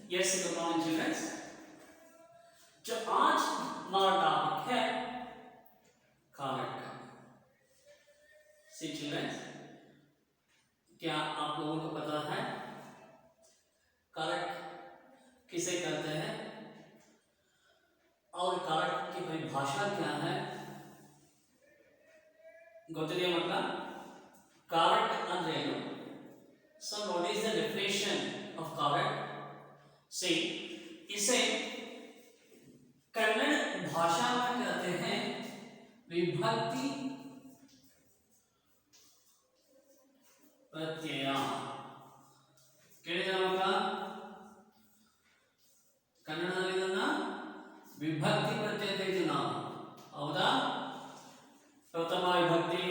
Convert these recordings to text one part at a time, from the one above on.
Yes good morning children's. जो आज हमारा टॉपिक है कारक का। सी चिल्ड्रंस, क्या आप लोगों को पता है कारक किसे कहते हैं और कारक की परिभाषा क्या है? ಗೊತ್ತಿದೆಯಾ ಮಕ್ಕಳ? कारक ಅಂದ್ರೆ ಏನು? So what is the definition of कारक? See, इसे कन्नड़ भाषा में कहते हैं विभक्ति प्रत्यय। ಕೇಳಿದ್ರಾ ಮಕ್ಕಳ? ಕನ್ನಡದಲ್ಲಿ ಇದನ್ನ ವಿಭಕ್ತಿ ಪ್ರತ್ಯಯ ಅಂತ ನಾವು, ಹೌದಾ? ಪ್ರಥಮ ವಿಭಕ್ತಿ,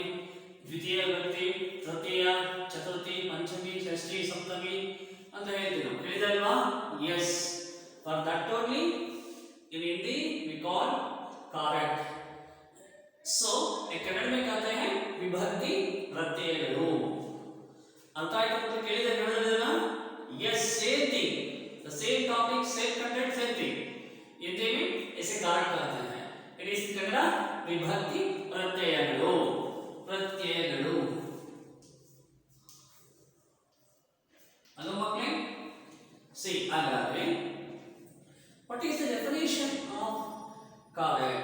ದ್ವಿತೀಯ ವಿಭಕ್ತಿ, ತೃತೀಯ, ಚತುರ್ಥಿ, ಪಂಚಮಿ, ಷಷ್ಠಿ, ಸಪ್ತಮಿ ಅಂತ ಹೇಳ್ತೀವಿ ನಾವು. ಕೇಳಿದಲ್ವಾ? Yes, for that only in Hindi we call कारक. So एक कन्नड़ में कहते हैं विभक्ति प्रत्ययಗಳು. अर्थ आಯ್ತಾ ಅಂತ ಕೇಳಿದ್ರೆ ಕನ್ನಡದಲ್ಲ? Yes, same thing, the same topic, same content, same thing. Hindi में इसे कारक कहते हैं. It is कन्नड़ विभक्ति प्रत्ययಗಳು. ಪ್ರತ್ಯಯಗಳು. ಅದು ಮಕ್ಕಳೇ, ಸಿ ಹಾಗಾದ್ರೆ what is the definition of कारक?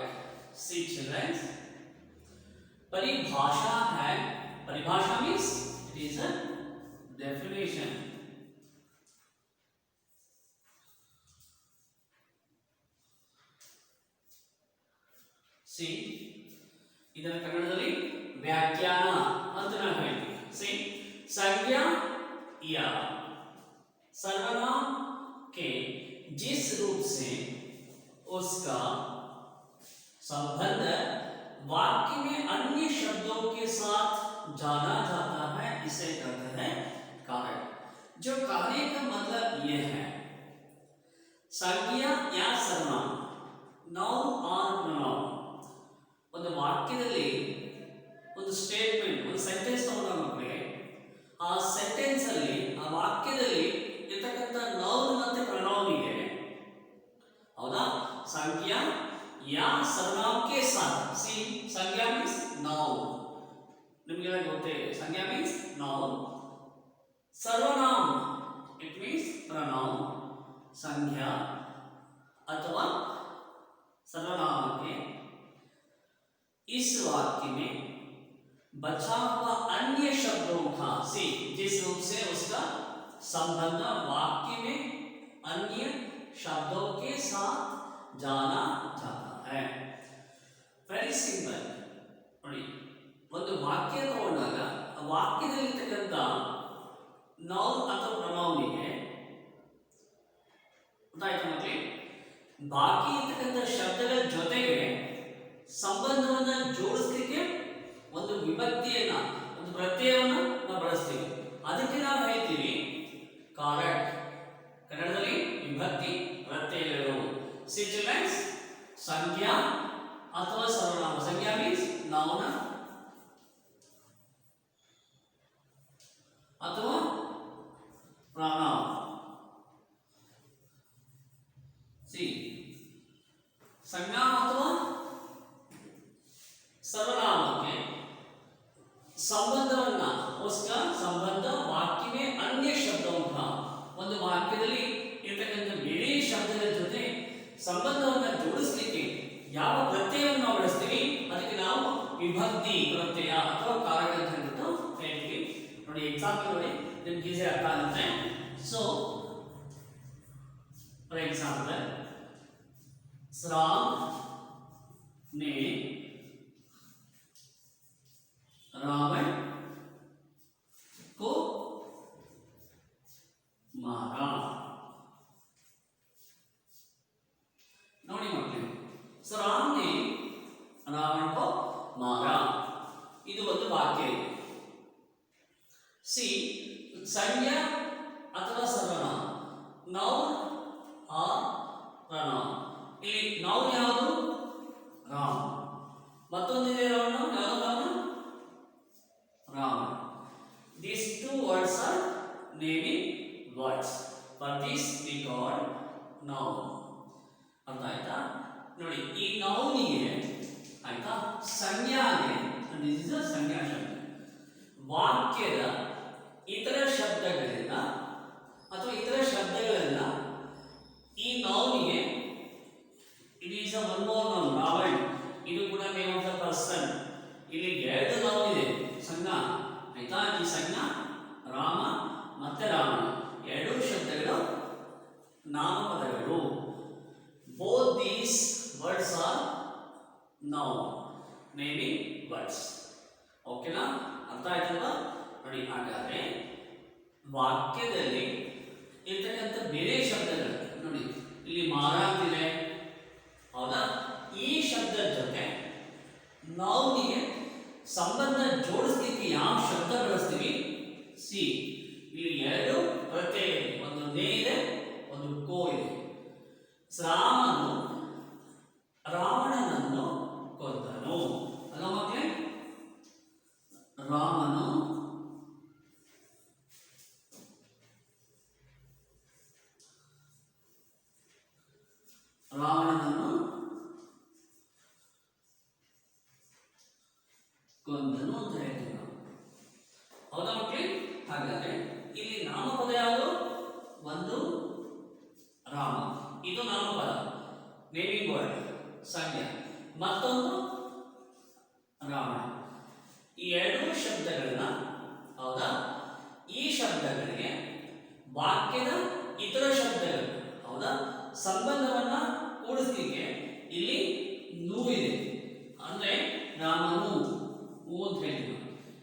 सी चिल्ड्रन, परिभाषा है. परिभाषा means it is a definition. C ಇದರ ಕನ್ನಡದಲ್ಲಿ व्याख्यान ಅಂತ ನಾವು ಹೇಳ್ತೀವಿ. सी संज्ञा या सर्वनाम के जिस रूप से उसका संबंध वाक्य में अन्य शब्दों के साथ जाना जाता है, इसे कहते हैं कारक. जो कहने का मतलब यह है, संज्ञा या सर्वनाम, नाउन और प्रोनाउन, ಒಂದು ವಾಕ್ಯದಲ್ಲಿ ಒಂದು ಸ್ಟೇಟ್ಮೆಂಟ್, ಒಂದು ಸೆಂಟೆನ್ಸ್ ತಗೊಂಡಾಗ ಮಕ್ಕಳಿಗೆ ಆ ಸೆಂಟೆನ್ಸ್ ಅಲ್ಲಿ, ಆ ವಾಕ್ಯದಲ್ಲಿ ಇರತಕ್ಕಂಥ ನೌನ್ ಮತ್ತೆ ಪ್ರೊನೌನಿಗೆ, ಹೌದಾ, ಸಂಜ್ಞಾ या सर्वनाम के साथ. सी संज्ञा मीन्स नाउन, निमಗೆಲ್ಲ ಗೊತ್ತೇ, संज्ञा मीन्स नाउन, सर्वनाम इट मीन्स प्रोनाउन. संज्ञा अथवा सर्वनाम के इस वाक्य में बचा हुआ अन्य शब्दों का, सी जिस रूप से उसका संबंध वाक्य में अन्य शब्दों के साथ जाना जाता है. ವೆರಿ ಸಿಂಪಲ್ ನೋಡಿ, ಒಂದು ವಾಕ್ಯ ತಗೊಂಡಾಗ ಆ ವಾಕ್ಯದಲ್ಲಿರ್ತಕ್ಕಂಥ ನೌನ್ ಅಥವಾ ಪ್ರೊನೌನಿಗೆ ಗೊತ್ತಾಯ್ತು ಮಕ್ಕಳೇ, ಬಾಕಿ ಇರ್ತಕ್ಕಂಥ ಶಬ್ದಗಳ ಜೊತೆಗೆ ಸಂಬಂಧವನ್ನು ಜೋಡಿಸ್ಲಿಕ್ಕೆ ಒಂದು ವಿಭಕ್ತಿಯನ್ನ, ಒಂದು ಪ್ರತ್ಯಯವನ್ನ ನಾವು ಬಳಸ್ತೀವಿ. ಅದಕ್ಕೆ ನಾವು ಹೇಳ್ತೀವಿ कारक. ಕನ್ನಡದಲ್ಲಿ ವಿಭಕ್ತಿ ಪ್ರತ್ಯಯಗಳು. सी चिल्ड्रंस, संज्ञा अथवा सर्वनाम. संज्ञा मीन्स नाउन अथवा प्रोनाउन. सी संज्ञा अथवा सर्वनाम के संबंधवನ್ನ, उसका संबंध वाक्य में अन्य शब्दों का, ಒಂದು ವಾಕ್ಯದಲ್ಲಿ ಇರತಕ್ಕಂಥ ಬೇರೆ ಶಬ್ದಗಳ ಜೊತೆ ಸಂಬಂಧವನ್ನು ಜೋಡಿಸಲಿಕ್ಕೆ ಯಾವ ಪ್ರತ್ಯಯವನ್ನು ನಾವು ಬಳಸ್ತೀವಿ ಅದಕ್ಕೆ ನಾವು ವಿಭಕ್ತಿ ಪ್ರತ್ಯಯ ಅಥವಾ कारक ಅಂತ ಹೇಳ್ಬಿಟ್ಟು ಹೇಳ್ತೀವಿ. ನೋಡಿ ಎಕ್ಸಾಂಪಲ್ ನೋಡಿ, ನಿಮ್ಗೆ ಈಸಿ ಅರ್ಥ ಆಗುತ್ತೆ. ಸೊ ಫಾರ್ एग्जांपल, राम ने रावण को मारा. ನೋಡಿ ಮಕ್ಕಳೇ, ಸೊ ರಾಮ್ ನೆ ರಾವಣ को मारा, ಇದು ಒಂದು ವಾಕ್ಯ ಇದೆ. ಸಿ ಸಂಜ್ಞಾ ಅಥವಾ ಸರ್ವನಾಮ, ನೌನ್ ಆರ್ ಪ್ರೊನೌನ್. ಇಲ್ಲಿ ನೌನ್ ಯಾವುದು? ರಾಮ್. ಮತ್ತೊಂದಿದೆ ರಾವಣ, ಯಾವುದು Ravana? Ravana. These two words are naming words. For this we call noun. ಅರ್ಥ ಆಯ್ತಾ? ನೋಡಿ, ಈ ನೌನಿಗೆ ಆಯ್ತಾ ಸಂಜ್ಞಾಗೆ ಸಂಜ್ಞಾ ಶಬ್ದ ವಾಕ್ಯದ ಇತರ ಶಬ್ದಗಳಿಂದ ಅಥವಾ ಇತರ ಶಬ್ದಗಳನ್ನ ಈ ನೌನಿಗೆ it is a one more noun Ravan. ಇದು ಕೂಡ ನೇಮ್ ಆಫ್ ದ ಪರ್ಸನ್. ಇಲ್ಲಿ ಎರಡು ನೌನ್ ಇದೆ ಸಂಜ್ಞಾ ಆಯ್ತಾ. ಈ ಸಂಜ್ಞಾ ರಾಮ ಮತ್ತೆ ರಾವಣ ಎರಡು ಶಬ್ದಗಳು ನಾಮಪದಗಳು. Both these words are noun naming words. ಓಕೆನಾ? ಅರ್ಥ ಆಯ್ತಲ್ವಾ? ನೋಡಿ, ಹಾಗಾದ್ರೆ ವಾಕ್ಯದಲ್ಲಿ ಇರ್ತಕ್ಕಂಥ ಬೇರೆ ಶಬ್ದಗಳು ನೋಡಿ, ಇಲ್ಲಿ ಮಾರ ಅಂತಿದೆ ಹೌದಾ. ಈ ಶಬ್ದದ ಜೊತೆ ನೌನಿಗೆ ಸಂಬಂಧ ಜೋಡಿಸ್ಲಿಕ್ಕೆ ಯಾವ ಶಬ್ದ ಬಳಸ್ತೀವಿ? ಸಿ. ಇಲ್ಲಿ ಎರಡು ಪ್ರತ್ಯಯ ಇದೆ, ಒಂದು ನೇ ಇದೆ, ಒಂದು ಕೋ ಇದೆ. ರಾಮನು ರಾವಣನನ್ನು ಕೊಂದನು ಅಲ್ಲ ಮಕ್ಕಳೇ. ರಾಮನು ರಾವಣನನ್ನು ಕೊಂದನು ಅಂತ ಹೇಳ್ತೀವಿ ನಾವು. ಹೌದಾ ಮಕ್ಕಳೇ? ಹಾಗಾದ್ರೆ ಇಲ್ಲಿ ನಾಮಪದ ಯಾವುದು? ಒಂದು ರಾಮ, ಇದು ನಾಮಪದ ನೇಮಿಂಗ್ ವರ್ಡ್ ಸಂಜ್ಞೆ. ಮತ್ತೊಂದು ರಾವಣ. ಈ ಎರಡೂ ಶಬ್ದಗಳನ್ನ ಹೌದಾ, ಈ ಶಬ್ದಗಳಿಗೆ ವಾಕ್ಯದ ಇತರ ಶಬ್ದಗಳು ಹೌದಾ ಸಂಬಂಧವನ್ನ ಕೂಡಿಸ್ಲಿಕ್ಕೆ ಇಲ್ಲಿ ನು ಇದೆ. ಅಂದ್ರೆ ರಾಮನು ಹೂ ಅಂತ ಹೇಳ್ತೀವಿ.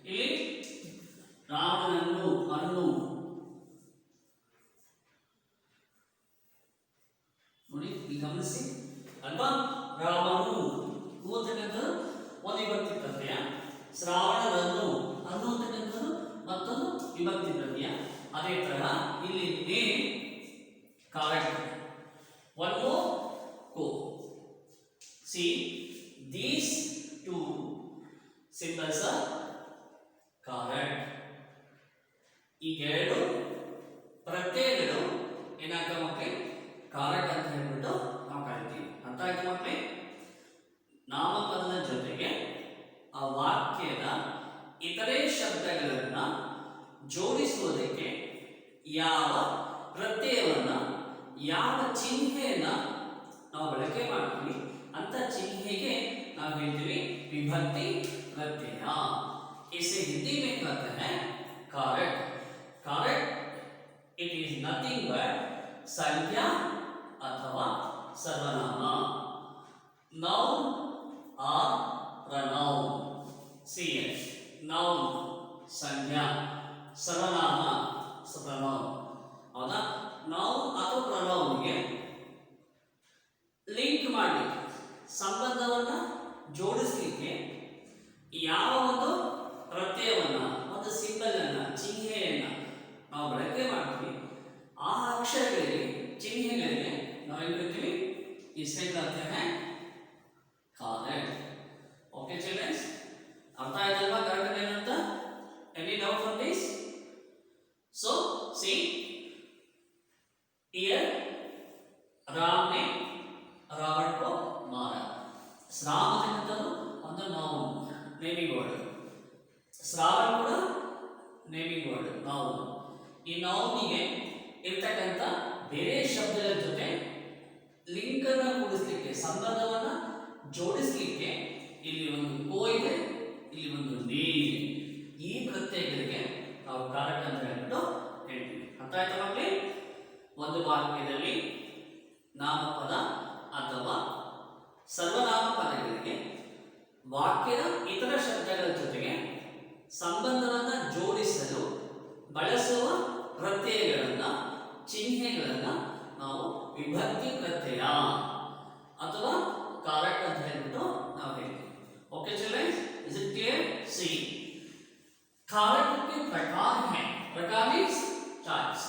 ಇಲ್ಲಿ ರಾವಣನನ್ನು ಅನ್ನು ನೋಡಿ, ಇಲ್ಲಿ ಗಮನಿಸಿ ಅಲ್ವಾ. ರಾಮನು ಹೂ ಅಂತಕ್ಕಂಥದ್ದು ಒಂದು ವಿಭಕ್ತಿ ಪ್ರತ್ಯಯ, ಶ್ರಾವಣನನ್ನು ಅನ್ನು ಅಂತಕ್ಕಂಥದ್ದು ಮತ್ತೊಂದು ವಿಭಕ್ತಿ ಪ್ರತ್ಯಯ. ಅದೇ ತರಹ ಇಲ್ಲಿ ನೇ ಕಾರಕ, one more co. See, these two symbols are correct. ಈ ಎರಡು ಪ್ರತ್ಯಯಗಳು ಏನಾಗ್ತವೆ ಮಕ್ಕಳೇ? ಕಾರಕ ಅಂತ ಹೇಳ್ಬಿಟ್ಟು ನಾವು ಕರಿತೀವಿ. ಅರ್ಥ ಆಯ್ತು ಮಕ್ಕಳೇ? ನಾಮಪದದ ಜೊತೆಗೆ ಆ ವಾಕ್ಯದ ಇತರೆ ಶಬ್ದಗಳನ್ನ ಜೋಡಿಸುವುದಕ್ಕೆ ಯಾವ ಪ್ರತ್ಯಯವನ್ನ ಯಾವ ಚಿಹ್ನೆಯನ್ನ ನಾವು ಬಳಕೆ ಮಾಡ್ತೀವಿ ಅಂತ ಚಿಹ್ನೆಗೆ ನಾವು ಹೇಳ್ತೀವಿ ವಿಭಕ್ತಿ प्रत्यय. इसे हिंदी में कहते हैं कारक. कारक इट इज नथिंग बट संज्ञा अथवा सर्वनाम. नाउन और pronoun. See it. Noun संज्ञा, सर्वनाम pronoun. ಹೌದಾ? ನಾउन ಅಥವಾ pronoun ಗೆ ಲಿಂಕ್ ಮಾಡಲಿಕ್ಕೆ, ಸಂಬಂಧವನ್ನ ಜೋಡಿಸಲಿಕ್ಕೆ ಯಾವ ಒಂದು ಪ್ರತ್ಯಯವನ್ನ, ಒಂದು ಸಿಂಬಲ್ ಅನ್ನ, ಚಿಹ್ನೆಯನ್ನ ನಾವು ಬಳಕೆ ಮಾಡ್ತೀವಿ. ಆ ಅಕ್ಷರಗಳಿಗೆ, ಚಿಹ್ನೆಗಳಿಗೆ ನಾವು ಏನು ಕರಿತೀವಿ? ಇसे कहते हैं कारक. ओके चिल्ड्रन्स, ಅರ್ಥ ಆಯ್ತಲ್ವಾ कारक ಏನಂತ? Any doubt from this? So see here Ram ने रावण को मारा. श्राम ಅನ್ನೋದು ಒಂದು ನೌನ್, ನೇಮಿಂಗ್ ವರ್ಡ್. ಶ್ರಾವಣ ಕೂಡ ನೇಮಿಂಗ್ ವರ್ಡ್, ನೌನ್. ಈ ನೌನಿಗೆ ಇರ್ತಕ್ಕಂಥ ಬೇರೆ ಶಬ್ದಗಳ ಜೊತೆ ಲಿಂಕ್ ಅನ್ನು ಕೂಡಿಸಲಿಕ್ಕೆ, ಸಂಬಂಧವನ್ನ ಜೋಡಿಸಲಿಕ್ಕೆ ಇಲ್ಲಿ ಒಂದು ಕೋ ಇದೆ, ಇಲ್ಲಿ ಒಂದು ನೇ ಇದೆ. ಈ ಪ್ರತ್ಯಯಗಳಿಗೆ ನಾವು ಕಾರಕ ಅಂತ ಹೇಳ್ಬಿಟ್ಟು ಹೇಳ್ತೀವಿ. ಅರ್ಥ ಆಯ್ತಾ ಮಕ್ಕಳೇ? ಒಂದು ವಾಕ್ಯದಲ್ಲಿ ನಾಮಪದ ಅಥವಾ ಸರ್ವನಾಮ ಪದಗಳಿಗೆ ವಾಕ್ಯದ ಇತರ ಶಬ್ದಗಳ ಜೊತೆಗೆ ಸಂಬಂಧವನ್ನು ಜೋಡಿಸಲು ಬಳಸುವ ಪ್ರತ್ಯಯಗಳನ್ನ, ಚಿಹ್ನೆಗಳನ್ನ ನಾವು ವಿಭಕ್ತಿ ಪ್ರತ್ಯಯ ಅಥವಾ ಕಾರಕ ಅಂತ ಹೇಳ್ಬಿಟ್ಟು ನಾವು ಹೇಳ್ತೀವಿ. Okay children, is it clear? See, कारक के प्रकार हैं. प्रकार मीन्स टाइप्स.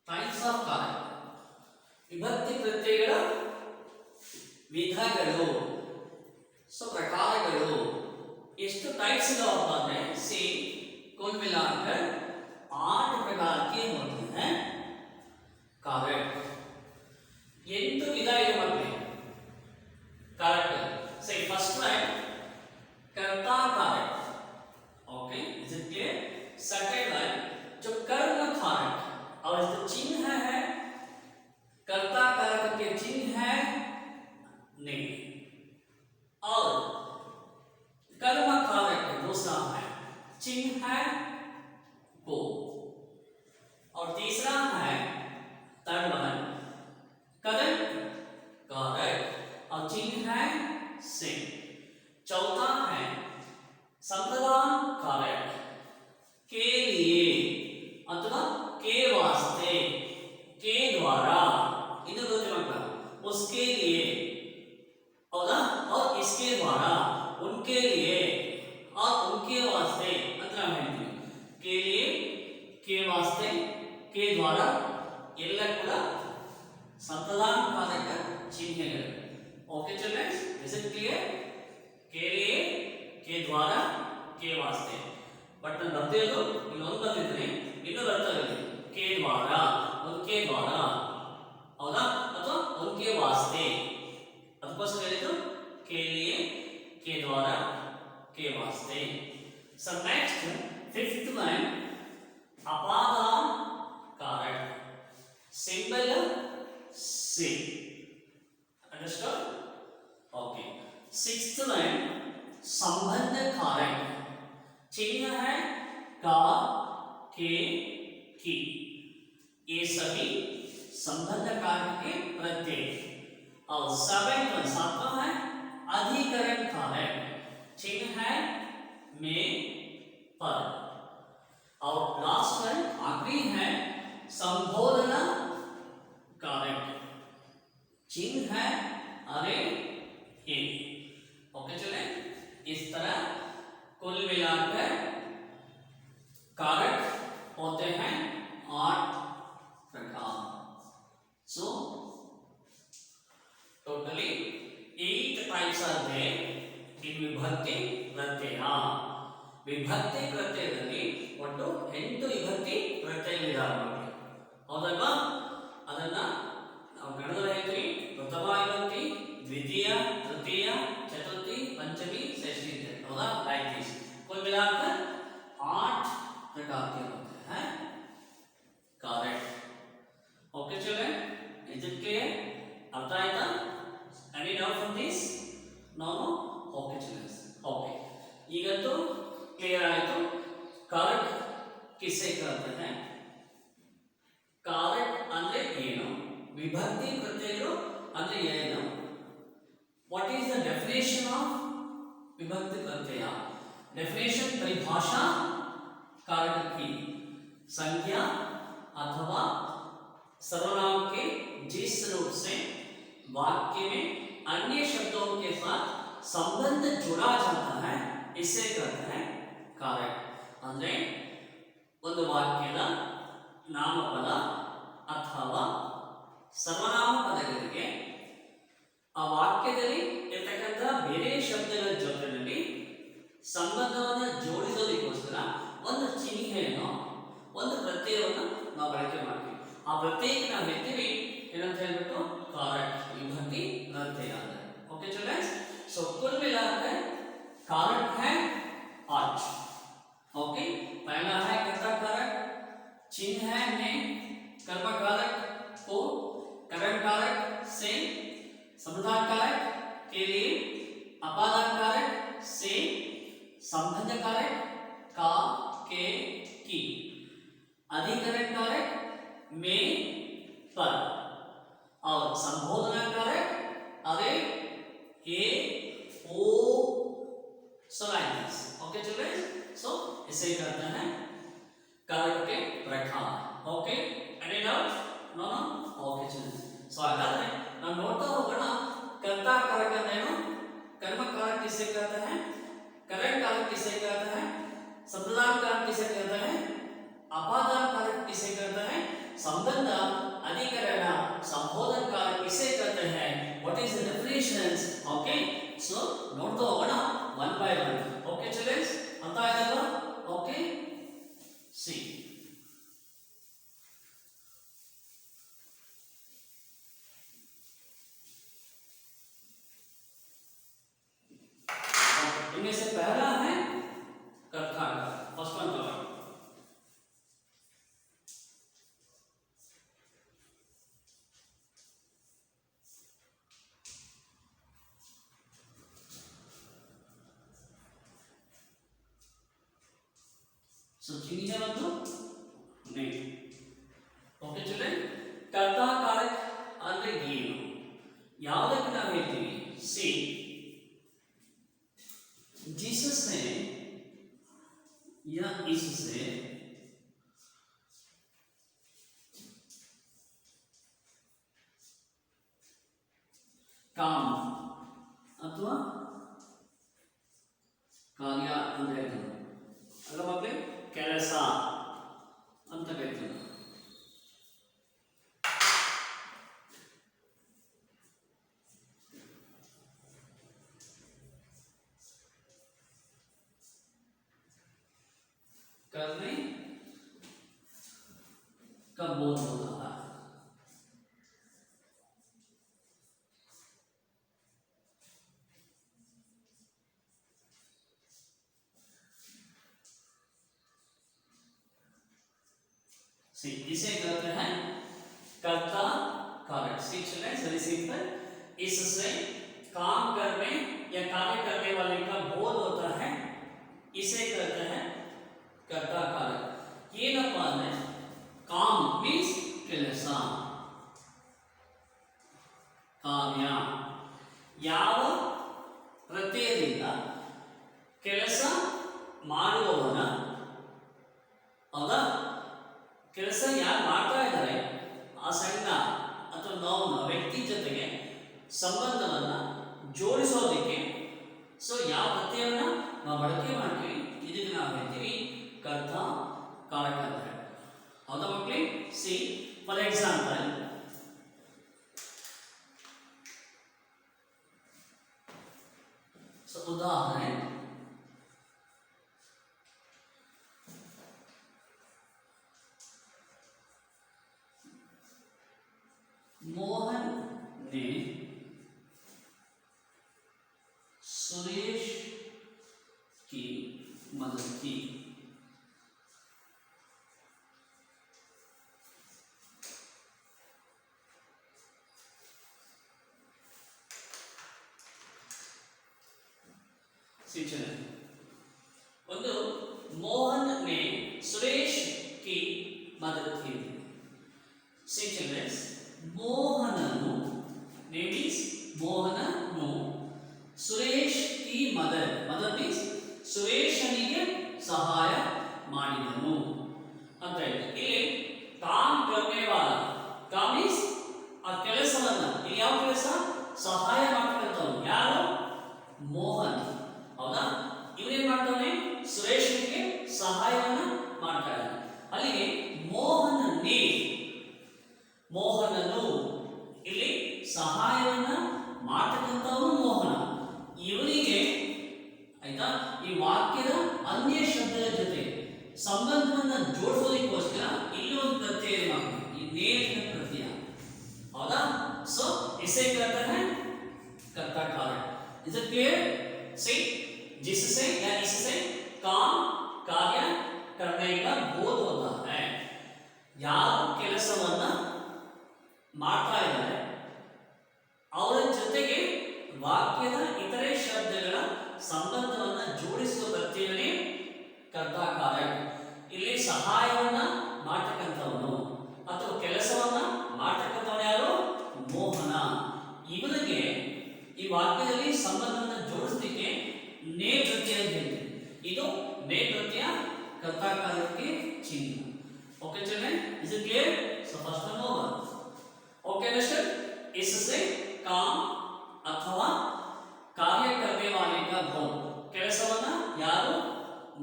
टाइप्स ऑफ कारक. ವಿಭಕ್ತಿ ಪ್ರತ್ಯಯಗಳ ವಿಧಗಳು, ಸೊ ಪ್ರಕಾರಗಳು. ಎಷ್ಟು टाइप्स इदावप्पा ಅಂದ್ರೆ सी कुल मिलाकर 8 प्रकार के होते हैं कारक। 8 ವಿಧ ಇದೆ ಮಕ್ಕಳೇ कारक। से फर्स्ट वन कर्ता कारक, okay is it clear. Second one जो कर्म कारक, और इसका चिन्ह है कर्ता कारक के चिन्ह है नहीं, और कर्म कारक दूसरा है चिन्ह है को, और तीसरा है थर्ड वन कर्म कारक और चिन्ह है से। चौथा है संप्रदान कारक के लिए अथवा के वास्ते, के द्वारा, इन्हें बोलते मतलब उसके लिए और इसके द्वारा, उनके लिए और उनके वास्ते मतलब है के लिए, के वास्ते, के द्वारा ಎಲ್ಲ ಕೂಡ संप्रदान कारक चिन्हಗಳು। ओके चलिए, इज इट क्लियर। के लिए, के द्वारा, के वास्ते, बट ನಾನು ಬರ್ತಿರೋದು ಇನ್ನೊಂದು ಬರ್ತಿದ್ದೀನಿ, ಇನ್ನೂ ಬರ್ತಾ ಇದೆ के द्वारा, उनके द्वारा ಹೌದಾ ಅಥವಾ उनके वास्ते, ಅದಕ್ಕೋಸ್ಕರ ಹೇಳಿದ್ದು के लिए, के द्वारा, के वास्ते। So next fifth one अपादान कारक, सिंबल से, understood? Okay. Sixth one संबंध कारक, चिन्ह है का, के, की, ये सभी संबंध कारक के प्रत्यय। और सेवेंथ वन सातवां है अधिकरण कारक, चिन्ह है में, पर। और लास्ट वन आखिरी है संबोधना कारक, चिन्ह है अरे हे। ओके चले, इस तरह कुल मिलाकर कारक होते हैं 8 प्रकार। So totally 8 types are there in विभक्ति प्रत्यय। ವಿಭಕ್ತಿ ಪ್ರತ್ಯಯದಲ್ಲಿ ಒಟ್ಟು 8 ವಿಭಕ್ತಿ ಪ್ರತ್ಯಯಗಳಿದಾವೆ, ಹೌದಲ್ವಾ? ಅದನ್ನ ನಾವು ಗಣದಲ್ಲಿ ಹೇಳ್ತೀವಿ ಪ್ರಥಮ ವಿಭಕ್ತಿ, ದ್ವಿತೀಯ, ತೃತೀಯ, ಚತುರ್ಥಿ, पंचमी, षष्ठी, हौदा लाइक दिस। कुल मिलाकर 8 प्रकार के होते हैं कारक। ओके चले, इज इट क्लियर? अर्थ आयता? Any doubt from this? No no? Okay चले, ओके ಈಗ तो क्लियर आयतो कारक किसे कहते हैं, कारक ಅಂದ್ರೆ ಏನು, ವಿಭಕ್ತಿ ಪ್ರತ್ಯಯಗಳು ಅಂದ್ರೆ ಏನು, what is the definition of विभक्ति प्रत्यय। डेफिनेशन परिभाषा कारक की संज्ञा अथवा सर्वनाम के जिस रूप से वाक्य में अन्य शब्दों के साथ संबंध जुड़ा जाता है इसे कहते हैं कारक। ಅಂದ್ರೆ ಒಂದು ವಾಕ್ಯದ ನಾಮಪದ ಅಥವಾ ಸರ್ವನಾಮ ಪದಗಳಿಗೆ ಆ ವಾಕ್ಯದಲ್ಲಿ ಇರತಕ್ಕಂಥ ಬೇರೆ ಶಬ್ದಗಳ ಜೊತೆಯಲ್ಲಿ ಸಂಬಂಧವನ್ನು ಜೋಡಿಸೋದಕ್ಕೋಸ್ಕರ ಒಂದು ಚಿಹ್ನೆಯನ್ನು, ಒಂದು ಪ್ರತ್ಯಯವನ್ನು ನಾವು ಬಳಕೆ ಮಾಡ್ತೀವಿ। ಆ ಪ್ರತ್ಯಯಕ್ಕೆ ನಾವು ಹೇಳ್ತೀವಿ ಏನಂತ ಹೇಳ್ಬಿಟ್ಟು कारक, विभक्ति प्रत्यय। ओके चलो, सो कुल मिलाकर कारक है 8। ओके, पहला है कर्ता कारक, चिन्ह है में, कर्म कारक को, करण कारक से, संप्रदान कारक के लिए, अपादान कारक से, संबंध कारक का, के, की, अधिकरण कारक में, पर, और संबोधना कारक अरे, ए, ओ, so like this। ओके चलो, सो इसे कहते हैं कारक के प्रकार। Okay, any doubt? No no? Okay चलो, सो हागाದ್ರೆ ನಾವು ನೋಡ್ತಾ ಹೋಗೋಣ कर्ता कारक ಅಂದ್ರೇನು, कर्म कारक किसे कहते हैं, करण कारक किसे कहते हैं, संप्रदान कारक किसे कहते हैं, अपादान कारक किसे कहते हैं, संबंध, अधिकरण, संबोधन कारक किसे कहते हैं, what is the definitions. Okay, so ನೋಡ್ತಾ ಹೋಗೋಣ one by one. Okay children, ಅರ್ಥ ಆಯ್ತಲ್ವಾ? Okay, see. इनमें से पहला है कर्ता का, फर्स्ट वन कवर. So चीनी है मतलब नहीं. Okay children, कर्ता कारक ಅಂದ್ರೆ ಏನು? ಯಾವುದಕ್ಕೆ ನಾವು ಹೇಳ್ತೀವಿ? See, जीसस ने या इससे काम अथवा कार्य ಅಂದ್ರೆ ಅಲ್ಲ ಮಕ್ಕಳೇ, ಕೆಲಸ ಅಂತ ಹೇಳ್ತೀವಿ. करने का बोध हो रहा है. इसे कहते हैं कर्ता कारक. Very simple. इससे काम करने या कार्य करने वाले का बोध होता है, इसे कहते हैं कर्ता कारक. ಏನಪ್ಪಾ ಅಂದ್ರೆ ಕಾಮ್ ಮೀನ್ಸ್ ಕೆಲಸ, ಕಾರ್ಯ. ಯಾವ ಪ್ರತ್ಯಯದಿಂದ ಕೆಲಸ ಮಾಡುವವನ, ಹೌದಾ, ಕೆಲಸ ಯಾರು ಮಾಡ್ತಾ ಇದ್ದಾರೆ ಆ ಸಣ್ಣ ಅಥವಾ ನೋವಿನ ವ್ಯಕ್ತಿ ಜೊತೆಗೆ ಸಂಬಂಧವನ್ನ ಜೋಡಿಸೋದಕ್ಕೆ ಸೊ ಯಾವ ಪ್ರತ್ಯಯವನ್ನ ನಾವು ಬಳಕೆ ಮಾಡ್ತೀವಿ ಇದಕ್ಕೆ ನಾವು ಹೇಳ್ತೀವಿ कर्ता कारक ಅಂತ ಹೇಳಿ. ಹೌದಾ ಮಕ್ಕಳೇ? ಸಿ ಫಾರ್ ಎಕ್ಸಾಂಪಲ್, ಸೊ ಉದಾಹರಣೆ, मोहन ने सुरेश की मदद की. ಒಂದು ಮೋಹನ್ ने सुरेश की मदद की. ಮೋಹನನು ನೇಮೀಸ್ ಮೋಹನನು ಸುರೇಶ್ की मदद ಮೀನ್ಸ್ ಸುರೇಶನಿಗೆ ಸಹಾಯ ಮಾಡಿದನು ಅಂತ ಹೇಳಿ. ಇಲ್ಲಿ ಕಾಮ್ करने वाला, ಕಾಮ್ ಮೀನ್ಸ್ ಆ ಕೆಲಸವನ್ನ, ಇಲ್ಲಿ ಯಾವ ಕೆಲಸ? ಸಹಾಯ ಮಾಡ್ತಕ್ಕಂಥವನು ಯಾರು? ಮೋಹನ್. ಹೌದಾ? ಇವನೇನ್ ಮಾಡ್ತಾನೆ? ಸುರೇಶನಿಗೆ ಸಹಾಯವನ್ನ ಮಾಡ್ತಾ ಇದ್ದಾನೆ. ಅಲ್ಲಿಗೆ ಮೋಹನನೇ, ಮೋಹನನು ಇಲ್ಲಿ ಸಹಾಯವನ್ನ ಮಾಡ್ತಕ್ಕಂಥವನು ಮೋಹನ. ಇವನಿಗೆ ಆಯ್ತಾ ಈ ವಾಕ್ಯದ ಅನ್ಯ ಶಬ್ದದ ಜೊತೆ ಸಂಬಂಧವನ್ನ ಜೋಡಿಸೋದಕ್ಕೋಸ್ಕರ ಇಲ್ಲಿ ಒಂದು ಪ್ರತ್ಯಯ ಮಾಡ್ತೀವಿ, ಈ ನೇರ ಪ್ರತ್ಯಯ. ಹೌದಾ? ಸೊ इसे कहते हैं कर्ता कारक. Is it clear? सी, जिससे या इससे काम कार्य करने का बोध होता है. ಯಾರು ಕೆಲಸವನ್ನ ಮಾಡ್ತಾ ಇದ್ದಾರೆ ಅವರ ಜೊತೆಗೆ ವಾಕ್ಯದ ಇತರೆ ಶಬ್ದಗಳ ಸಂಬಂಧವನ್ನ ಜೋಡಿಸುವ ಪ್ರತ್ಯಯವೇ कर्ता कारक. ಇಲ್ಲಿ ಸಹಾಯವನ್ನ ಮಾಡ್ತಕ್ಕಂಥವನು ಅಥವಾ ಕೆಲಸವನ್ನ ಮಾಡ್ತಕ್ಕಂಥವನು ಯಾರು? ಮೋಹನ. ಇವನಿಗೆ ಈ ವಾಕ್ಯದಲ್ಲಿ ಸಂಬಂಧವನ್ನ ಜೋಡಿಸಲಿಕ್ಕೆ ನೇ ಪ್ರತ್ಯಯ ಅಂತ ಹೇಳ್ತೀವಿ. ಇದು ನೇ ಪ್ರತ್ಯಯ कर्ता कारक के चिन्ह. ओके चलें? Is it clear? So first one over. Okay next, इससे काम अथवा कार्य करने वाले का बोध. ಕೆಲಸವನ್ನ ಯಾರು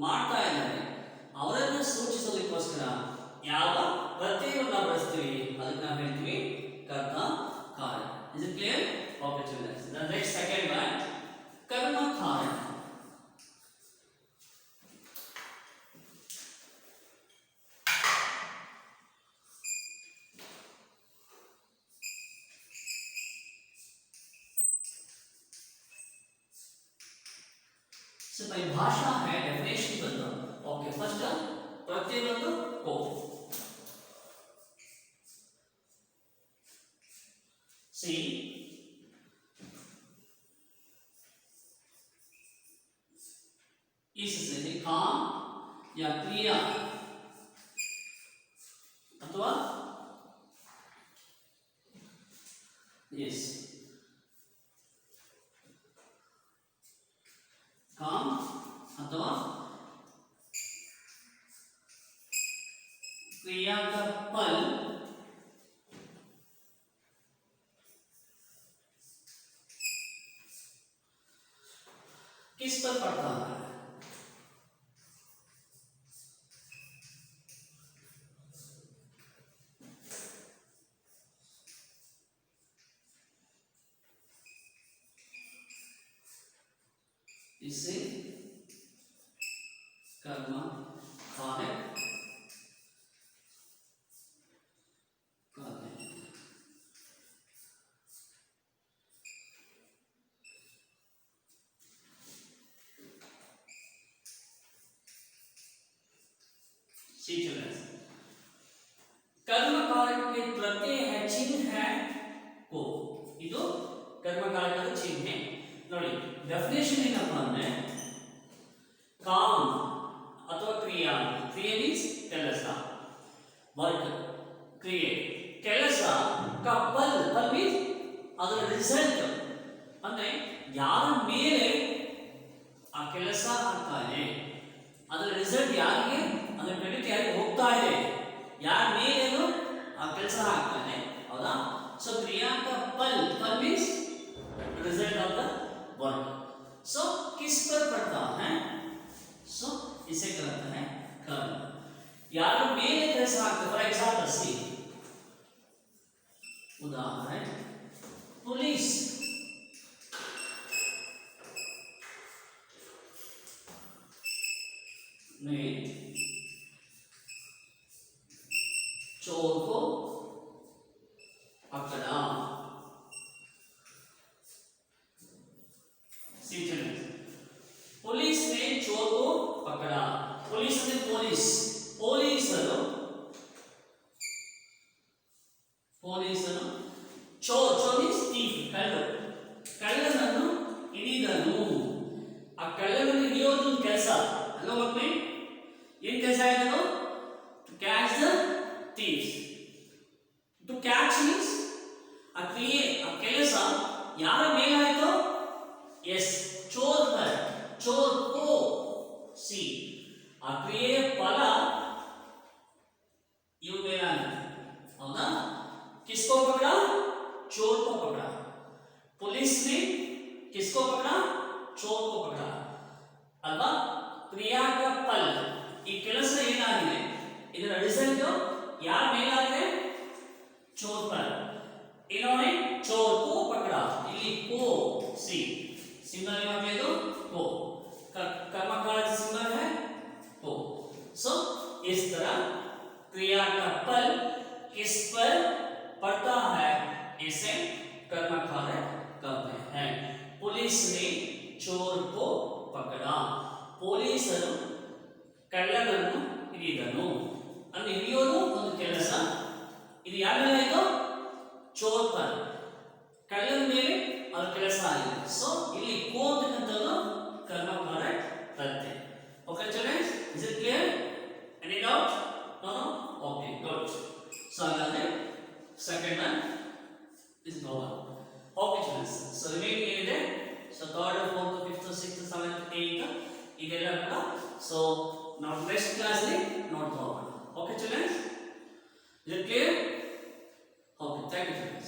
ಮಾಡ್ತಾ ಇದ್ದಾರೆ ಅವರನ್ನು ಸೂಚಿಸೋದಕ್ಕೋಸ್ಕರ ಯಾವ ಪ್ರತ್ಯಯವನ್ನ ಬಳಸ್ತೀವಿ ಅದಕ್ಕೆ ನಾವು ಹೇಳ್ತೀವಿ कर्ता कारक. Is it clear? ओके चलिए द नेक्स्ट सेकंड वन कर्म कारक. ಸೊ ಪರಿಭಾಷಾ है डेफिनेशन ಬಂದು ओके फर्स्ट ಪ್ರತಿಯೊಂದು को सी इससे काम या क्रिया अथवा यस काम अथवा क्रिया का फल किस पर पड़ता है इससे कर्म कारक कहते हैं। कर्म कारक के प्रत्यय है चिन्ह है को ಇದು कर्म कारकದ ಚಿಹ್ನೆ ನೋಡಿ ಡೆಫಿನೇಷನ್ ಏನಪ್ಪ ಅಂದ್ರೆ काम ಅಥವಾ ಕ್ರಿಯಾ ಕ್ರಿಯೆ ಮೀನ್ಸ್ ಕೆಲಸ ವರ್ಕ್ ಕ್ರಿಯೆ ಕೆಲಸ ಕಪಲ್ ಫಲ್ ಮೀನ್ಸ್ ಅದರ ರಿಸಲ್ಟ್ ಅಂದ್ರೆ ಯಾರ ಮೇಲೆ ಆ ಕೆಲಸ ಆಗ್ತಾ ಇದೆ ಅದರ ರಿಸಲ್ಟ್ ಯಾರಿಗೆ ಅದರ ಕ್ರೆಡಿಟ್ ಯಾರಿಗೆ ಹೋಗ್ತಾ ಇದೆ ಯಾರ ಮೇಲೆ ಆ ಕೆಲಸ ಆಗ್ತಾ ಇದೆ ಹೌದಾ ಸೊ ಕ್ರಿಯಾ का फल means result of the work so किस पर पड़ता है सो इसे कहते हैं कर्म यार मेरे कैसा आगे फॉर एग्जांपल सी उदाहरण पुलिस ने चोर को पकड़ा पुलिस ने चोर को पकड़ा पुलिस ने पोलिसರು चोर मीन्स ಥೀಫ್ ಕಳ್ಳನನ್ನು ಹಿಡಿದನು ಆ ಕಳ್ಳನನ್ನು ಹಿಡಿಯೋದು ಕೆಲಸ ಅಲ್ವಾ ಮಕ್ಕಳೇ ಏನು ಕೆಲಸ ಆಯ್ತು to catch the thieves to catch means ಆ ಕ್ರಿಯೆ ಆ ಕೆಲಸ ಯಾರ ಮೇಲೆ ಆಯ್ತು ಎಸ್ चोर पर चोर को सी आ क्रियेय फल यू मेरा हौदा किसको पकड़ा चोर को पकड़ा पुलिस ने किसको पकड़ा चोर को पकड़ा अल्वा क्रिया का फल ಈ ಕೆಲಸ ಏನಾಗಿದೆ ಇದರ ರಿಸಲ್ಟ್ ಯಾರ ಮೇಲಾಗಿದೆ चोर पर इन्होंने चोर को पकड़ा ಇಲ್ಲಿ को सी सिंबल यहाँ पे दो को कर्मकाल सिंबल है को सो इस तरह क्रिया का फल किस पर पड़ता है इसे कर्मकारक कहते हैं पुलिस ने चोर को पकड़ा ಪೊಲೀಸರು ಕಳ್ಳನನ್ನು ಹಿಡಿದನು ಅಂದ್ರೆ ಹಿಡಿಯೋದು ಒಂದು ಕೆಲಸ ಇದು ಯಾರ ಮೇಲೆ ಆಯ್ತು ಚೋರ್ पर ಕಳ್ಳನ ಮೇಲೆ और ಕೆಲಸ ಆಗಿದೆ ಸೋ ಇಲ್ಲಿ ಕೋ ಅಂತಕ್ಕಂಥದ್ದು कर्मकारक प्रत्यय okay children is it clear any doubt no okay good so हाಗಾದ್ರೆ second one is over okay children so remaining ಏನಿದೆ so third fourth fifth sixth seventh eighth ಇದೆಲ್ಲ ಕೂಡ सो ನಾವು ನೆಕ್ಸ್ಟ್ ಕ್ಲಾಸ್ ಅಲ್ಲಿ ನೋಡ್ತಾ ಹೋಗೋಣ okay children is it clear okay thank you children